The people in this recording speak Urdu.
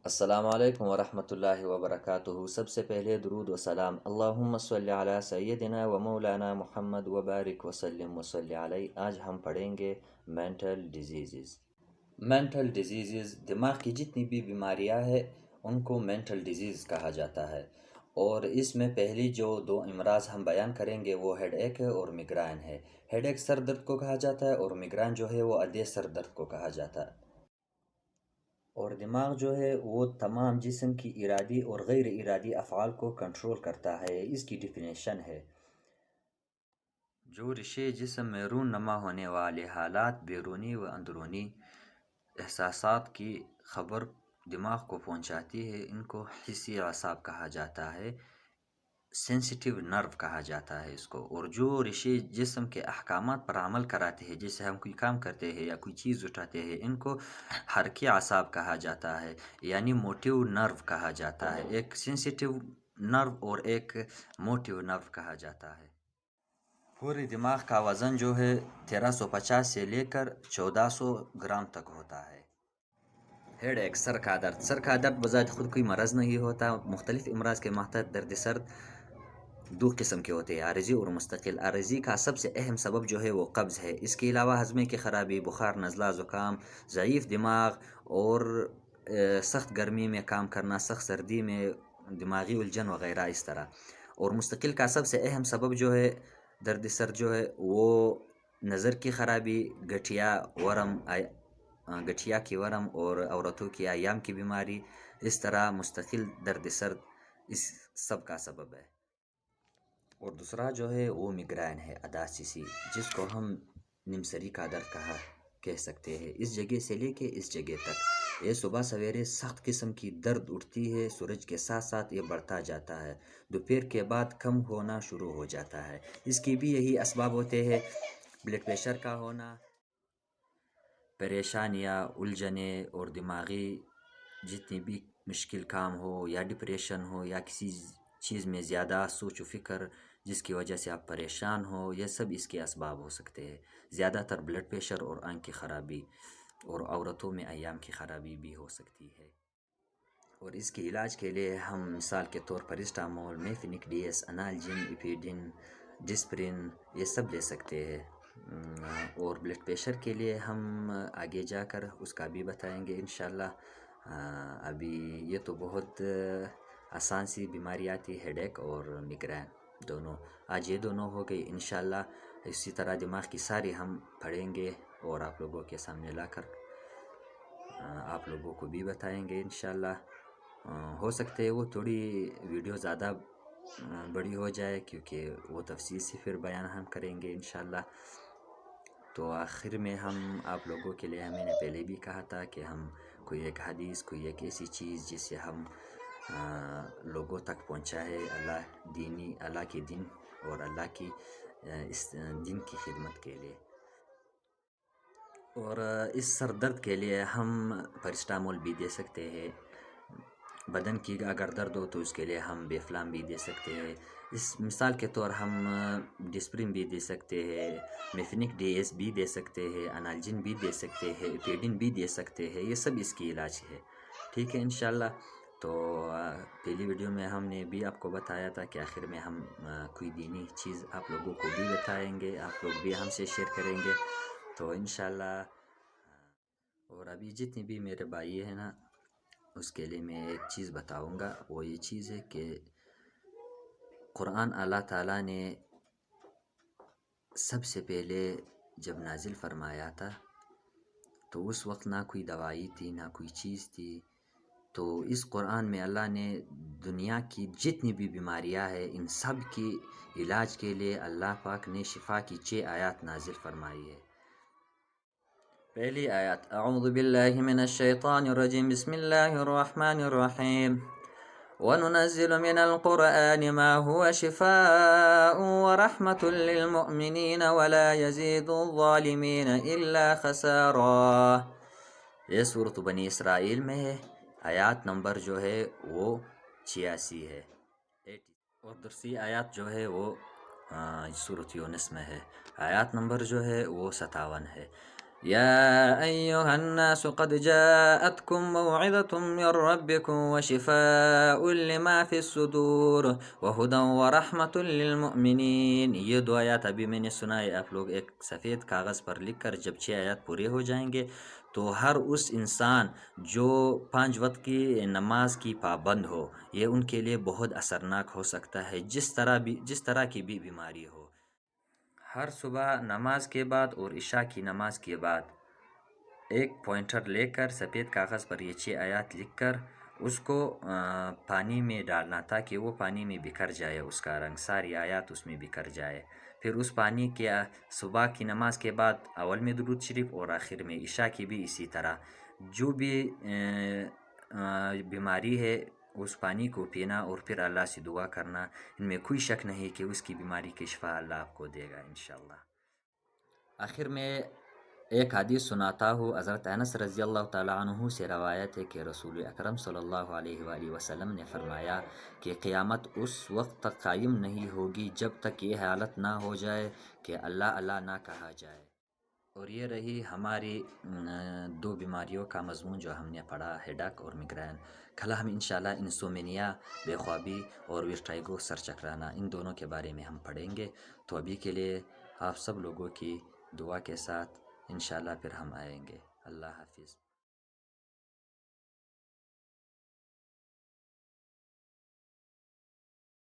السلام علیکم ورحمۃ اللہ وبرکاتہ۔ سب سے پہلے درود و سلام اللہم صلی علی سیدنا و مولانا محمد وبارک وسلم وصلی علیہ۔ آج ہم پڑھیں گے مینٹل ڈیزیزز۔ مینٹل ڈیزیزز دماغ کی جتنی بھی بیماریاں ہیں ان کو مینٹل ڈیزیز کہا جاتا ہے، اور اس میں پہلی جو دو امراض ہم بیان کریں گے وہ ہیڈ ایک ہے اور میگرین ہے۔ ہیڈ ایک سر درد کو کہا جاتا ہے اور میگرین جو ہے وہ ادھے سر درد کو کہا جاتا ہے۔ اور دماغ جو ہے وہ تمام جسم کی ارادی اور غیر ارادی افعال کو کنٹرول کرتا ہے، اس کی ڈیفینیشن ہے: جو رشے جسم میں رونما ہونے والے حالات، بیرونی و اندرونی احساسات کی خبر دماغ کو پہنچاتی ہے، ان کو حسی اعصاب کہا جاتا ہے، سینسیٹیو نرو کہا جاتا ہے اس کو۔ اور جو رشے جسم کے احکامات پر عمل کراتے ہیں، جیسے ہم کوئی کام کرتے ہیں یا کوئی چیز اٹھاتے ہیں، ان کو حرکی اعصاب کہا جاتا ہے، یعنی موٹیو نرو کہا جاتا ہے۔ ایک سینسیٹیو نرو اور ایک موٹیو نرو کہا جاتا ہے۔ پورے دماغ کا وزن جو ہے 1350 سے لے کر 1400 گرام تک ہوتا ہے۔ ہیڈ ایک سر کا درد۔ سر کا درد بذات خود کوئی مرض نہیں ہوتا۔ مختلف امراض کے ماتحت درد سر دو قسم کے ہوتے ہیں: عارضی اور مستقل۔ عارضی کا سب سے اہم سبب جو ہے وہ قبض ہے۔ اس کے علاوہ ہضمے کی خرابی، بخار، نزلہ، زکام، ضعیف دماغ اور سخت گرمی میں کام کرنا، سخت سردی میں دماغی الجھن وغیرہ اس طرح۔ اور مستقل کا سب سے اہم سبب جو ہے درد سر جو ہے وہ نظر کی خرابی، گٹھیا کی ورم اور عورتوں کی ایام کی بیماری، اس طرح مستقل درد سر اس سب کا سبب ہے۔ اور دوسرا جو ہے وہ میگرین ہے، اداسیسی، جس کو ہم نمسری کا درد کہہ سکتے ہیں۔ اس جگہ سے لے کے اس جگہ تک یہ صبح سویرے سخت قسم کی درد اٹھتی ہے، سورج کے ساتھ ساتھ یہ بڑھتا جاتا ہے، دوپہر کے بعد کم ہونا شروع ہو جاتا ہے۔ اس کی بھی یہی اسباب ہوتے ہیں: بلڈ پریشر کا ہونا، پریشانیاں، الجھنیں، اور دماغی جتنی بھی مشکل کام ہو یا ڈپریشن ہو یا کسی چیز میں زیادہ سوچ و فکر جس کی وجہ سے آپ پریشان ہو، یہ سب اس کے اسباب ہو سکتے ہیں۔ زیادہ تر بلڈ پریشر اور آنکھ کی خرابی، اور عورتوں میں ایام کی خرابی بھی ہو سکتی ہے۔ اور اس کے علاج کے لیے ہم مثال کے طور پر اسٹامول، میفینک ڈی ایس، انالجین، ایپیڈن، ڈسپرین یہ سب لے سکتے ہیں۔ اور بلڈ پریشر کے لیے ہم آگے جا کر اس کا بھی بتائیں گے انشاءاللہ۔ ابھی یہ تو بہت آسان سی بیماریاں تھی، ہیڈ ایک اور میگرین دونوں۔ آج یہ دونوں ہو گئی انشاءاللہ۔ اسی طرح دماغ کی ساری ہم پڑھیں گے اور آپ لوگوں کے سامنے لا کر آپ لوگوں کو بھی بتائیں گے انشاءاللہ۔ ہو سکتے وہ تھوڑی ویڈیو زیادہ بڑی ہو جائے، کیونکہ وہ تفصیل سے پھر بیان ہم کریں گے انشاءاللہ۔ تو آخر میں ہم آپ لوگوں کے لیے، میں نے پہلے بھی کہا تھا کہ ہم کوئی ایک حدیث، کوئی ایک ایسی چیز جس سے ہم لوگوں تک پہنچائے اللہ کے دین اور اللہ کی اس دین کی خدمت کے لیے۔ اور اس سر درد کے لیے ہم پیراسٹامول بھی دے سکتے ہیں۔ بدن کی اگر درد ہو تو اس کے لیے ہم بیفلام بھی دے سکتے ہیں۔ اس مثال کے طور ہم ڈسپرین بھی دے سکتے ہیں، میفینک ڈی ایس بھی دے سکتے ہیں، انالجین بھی دے سکتے ہیں، ایپیڈن بھی دے سکتے ہیں۔ یہ سب اس کی علاج ہے، ٹھیک ہے انشاءاللہ۔ تو پہلی ویڈیو میں ہم نے بھی آپ کو بتایا تھا کہ آخر میں ہم کوئی دینی چیز آپ لوگوں کو بھی بتائیں گے، آپ لوگ بھی ہم سے شیئر کریں گے تو انشاءاللہ۔ اور ابھی جتنی بھی میرے بھائی ہیں نا، اس کے لیے میں ایک چیز بتاؤں گا، وہ یہ چیز ہے کہ قرآن اللہ تعالیٰ نے سب سے پہلے جب نازل فرمایا تھا تو اس وقت نہ کوئی دوائی تھی، نہ کوئی چیز تھی۔ تو اس قرآن میں اللہ نے دنیا کی جتنی بھی بیماریاں ہیں ان سب کی علاج کے لیے اللہ پاک نے شفا کی 6 آیات نازل فرمائی ہے۔ پہلی آیات: اعوذ باللہ من الشیطان الرجیم، بسم اللہ الرحمن الرحیم، وَنُنَزِّلُ مِنَ الْقُرْآنِ مَا هُوَ شِفَاءٌ وَرَحْمَةٌ لِّلْمُؤْمِنِينَ وَلَا يَزِيدُ الظَّالِمِينَ إِلَّا خَسَارًا۔ یہ سورۃ بنی اسرائیل میں ہے، آیات نمبر جو ہے وہ 86 ہے، اور دوسری آیات جو ہے وہ سورۃ یونس میں ہے، آیات نمبر جو ہے وہ 57 ہے۔ يا أيها الناس قد جاءتكم موعظة من ربكم وشفاء لما في الصدور وهدى ورحمة للمؤمنین. یہ دو آیات ابھی میں نے سنائے، آپ لوگ ایک سفید کاغذ پر لکھ کر جب 6 آیات پورے ہو جائیں گے تو ہر اس انسان جو 5 وقت کی نماز کی پابند ہو، یہ ان کے لیے بہت اثرناک ہو سکتا ہے، جس طرح کی بھی بیماری ہو. ہر صبح نماز کے بعد اور عشاء کی نماز کے بعد ایک پوائنٹر لے کر سفید کاغذ پر یہ 6 آیات لکھ کر اس کو پانی میں ڈالنا، تاکہ وہ پانی میں بکھر جائے، اس کا رنگ، ساری آیات اس میں بکھر جائے. پھر اس پانی کے صبح کی نماز کے بعد اول میں درود شریف اور آخر میں عشاء کی بھی اسی طرح. جو بھی بیماری ہے اس پانی کو پینا اور پھر اللہ سے دعا کرنا. ان میں کوئی شک نہیں کہ اس کی بیماری کی شفا اللہ آپ کو دے گا انشاءاللہ. آخر میں ایک حدیث سناتا ہوں. حضرت انس رضی اللہ تعالیٰ عنہ سے روایت ہے کہ رسول اکرم صلی اللہ علیہ وآلہ وسلم نے فرمایا کہ قیامت اس وقت تک قائم نہیں ہوگی جب تک یہ حالت نہ ہو جائے کہ اللہ اللہ نہ کہا جائے. اور یہ رہی ہماری 2 بیماریوں کا مضمون جو ہم نے پڑھا، ہیڈک اور میگرین. کل ہم انشاءاللہ انسومینیا، بے خوابی اور ویرٹائگو، سر چکرانا، ان دونوں کے بارے میں ہم پڑھیں گے. تو ابھی کے لیے آپ سب لوگوں کی دعا کے ساتھ انشاءاللہ پھر ہم آئیں گے. اللہ حافظ.